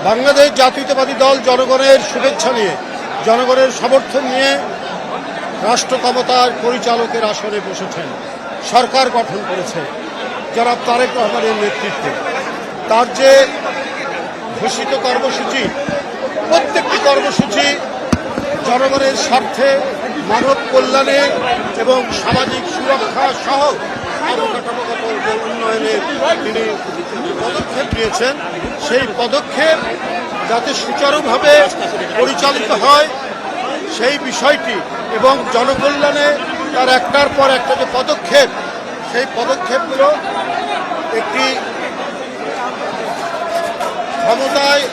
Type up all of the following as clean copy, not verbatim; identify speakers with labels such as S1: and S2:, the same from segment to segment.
S1: বাংলাদেশ জাতীয়তাবাদী দল জনগণের শুভেচ্ছা নিয়ে, জনগণের সমর্থন নিয়ে রাষ্ট্র ক্ষমতার পরিচালকের আসনে বসেছেন, সরকার গঠন করেছে জনাব তারেক রহমানের নেতৃত্বে। তার যে ঘোষিত কর্মসূচি, প্রত্যেকটি কর্মসূচি জনগণের স্বার্থে, মানব কল্যাণে এবং সামাজিক সুরক্ষা সহ অবকাঠামোগত যে উন্নয়নের তিনি পদক্ষেপ নিয়েছেন, সেই পদক্ষেপ যাতে সুচারুভাবে পরিচালিত হয় সেই বিষয়টি এবং জনকল্যাণে তার একটার পর একটা যে পদক্ষেপ, সেই পদক্ষেপগুলো একটি ক্ষমতায়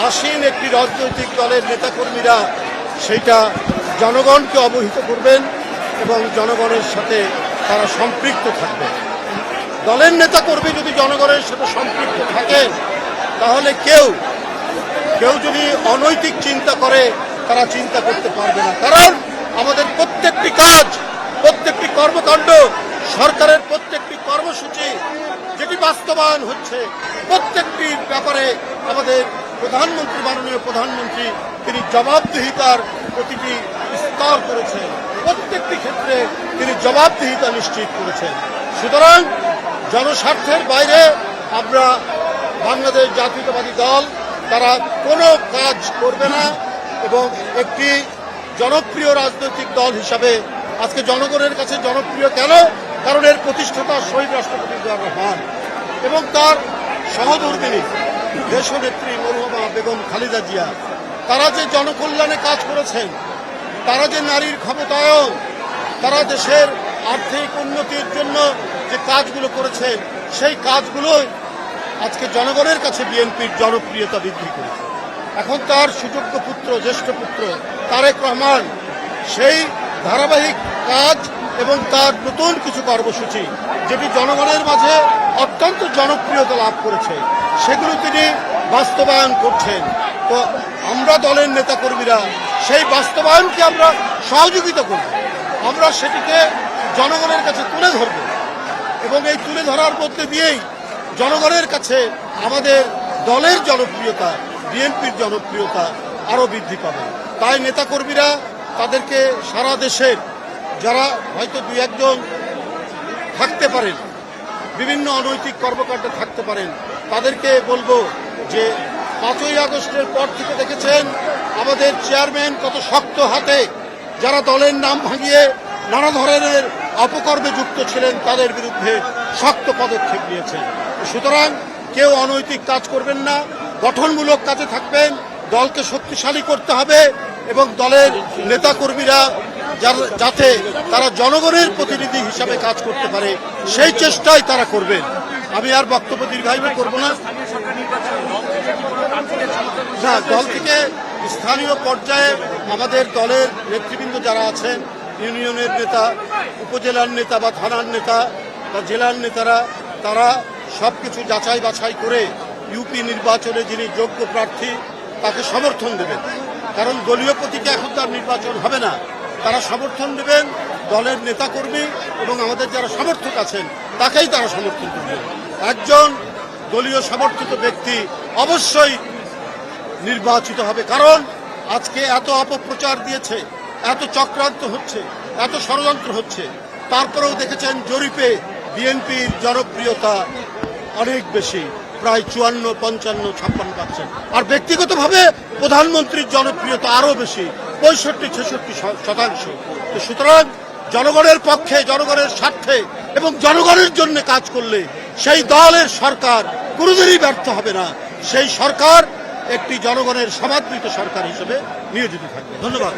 S1: আসীন একটি রাজনৈতিক দলের নেতাকর্মীরা সেইটা জনগণকে অবহিত করবেন এবং জনগণের সাথে তারা সম্পৃক্ত থাকবে। দলের নেতাকর্মী যদি জনগণের সাথে সম্পৃক্ত থাকেন, তাহলে কেউ যদি অনৈতিক চিন্তা করে তারা চিন্তা করতে পারবে না। কারণ আমাদের প্রত্যেকটি কাজ, প্রত্যেকটি কর্মকাণ্ড, সরকারের প্রত্যেকটি কর্মসূচি যেটি বাস্তবায়ন হচ্ছে, প্রত্যেকটি ব্যাপারে আমাদের প্রধানমন্ত্রী, মাননীয় প্রধানমন্ত্রী, তিনি জবাবদিহিতার প্রতিটি স্তর করেছেন, প্রত্যেকটি ক্ষেত্রে তিনি জবাবদিহিতা নিশ্চিত করেছেন। সুতরাং জনস্বার্থের বাইরে আমরা বাংলাদেশ জাতীয়তাবাদী দল তারা কোনো কাজ করবে না এবং একটি জনপ্রিয় রাজনৈতিক দল হিসাবে আজকে জনগণের কাছে জনপ্রিয় কেন? কারণ এর প্রতিষ্ঠাতা শহীদ রাষ্ট্রপতি জিয়াউর রহমান এবং তার সহধর্মিণী দেশনেত্রী মরহুমা বেগম খালেদা জিয়া, তারা যে জনকল্যাণে কাজ করেছেন, তারা যে নারীর ক্ষমতায়ন, তারা দেশের আর্থিক উন্নতির জন্য যে কাজগুলো করেছেন, সেই কাজগুলোই আজকে জনগণের কাছে বিএনপির জনপ্রিয়তা বৃদ্ধি করেছে। এখন তার সুযোগ্য পুত্র, জ্যেষ্ঠ পুত্র তারেক রহমান সেই ধারাবাহিক কাজ এবং তার নতুন কিছু কর্মসূচি যেটি জনগণের মাঝে অত্যন্ত জনপ্রিয়তা লাভ করেছে, সেগুলো তিনি বাস্তবায়ন করছেন। তো আমরা দলের নেতাকর্মীরা সেই বাস্তবায়নকে আমরা সহযোগিতা করব, আমরা সেটিকে জনগণের কাছে তুলে ধরব এবং এই তুলে ধরার মধ্যে দিয়েই জনগণের কাছে আমাদের দলের জনপ্রিয়তা, বিএনপির জনপ্রিয়তা আরও বৃদ্ধি পাবে। তাই নেতাকর্মীরা তাদেরকে সারা দেশের যারা হয়তো দুই একজন থাকতে পারেন, বিভিন্ন অনৈতিক কর্মকাণ্ডে থাকতে পারেন, তাদেরকে বলবো যে 5ই আগস্টের পর থেকে দেখেছেন আমাদের চেয়ারম্যান কত শক্ত হাতে যারা দলের নাম ভাঙিয়ে নানা ধরনের অপকর্মে যুক্ত ছিলেন তাদের বিরুদ্ধে শক্ত পদক্ষেপ নিয়েছেন। সুতরাং কেউ অনৈতিক কাজ করবেন না, গঠনমূলক কাজে থাকবেন, দলকে শক্তিশালী করতে হবে এবং দলের নেতাকর্মীরা যাতে তারা জনগণের প্রতিনিধি হিসাবে কাজ করতে পারে সেই চেষ্টাই তারা করবেন। আমি আর বক্তব্য দীর্ঘায়িত করব না। দল থেকে স্থানীয় পর্যায়ে আমাদের দলের নেতৃবৃন্দ যারা আছেন, ইউনিয়নের নেতা, উপজেলার নেতা বা থানার নেতা বা জেলার নেতারা, তারা সব কিছু যাচাই বাছাই করে ইউপি নির্বাচনে যিনি যোগ্য প্রার্থী তাকে সমর্থন দেবেন। কারণ দলীয় প্রতীকে এখন তার নির্বাচন হবে না, তারা সমর্থন দেবেন দলের নেতাকর্মী এবং আমাদের যারা সমর্থক আছেন তাকেই তারা সমর্থন করবেন। একজন দলীয় সমর্থিত ব্যক্তি অবশ্যই নির্বাচিত হবে, কারণ আজকে এত অপপ্রচার দিয়েছে, এত চক্রান্ত হচ্ছে, এত ষড়যন্ত্র হচ্ছে, তারপরেও দেখেছেন জরিপে বিএনপির জনপ্রিয়তা অনেক বেশি, প্রায় 54, 55, 56%। আর ব্যক্তিগতভাবে প্রধানমন্ত্রীর জনপ্রিয়তা আরও বেশি, 65-66%। সুতরাং জনগণের পক্ষে, জনগণের স্বার্থে এবং জনগণের জন্য কাজ করলে সেই দলের সরকার কোনোদিনই ব্যর্থ হবে না। সেই সরকার একটি জনগণের সমাদৃত সরকার হিসেবে নিয়োজিত থাকবে। ধন্যবাদ।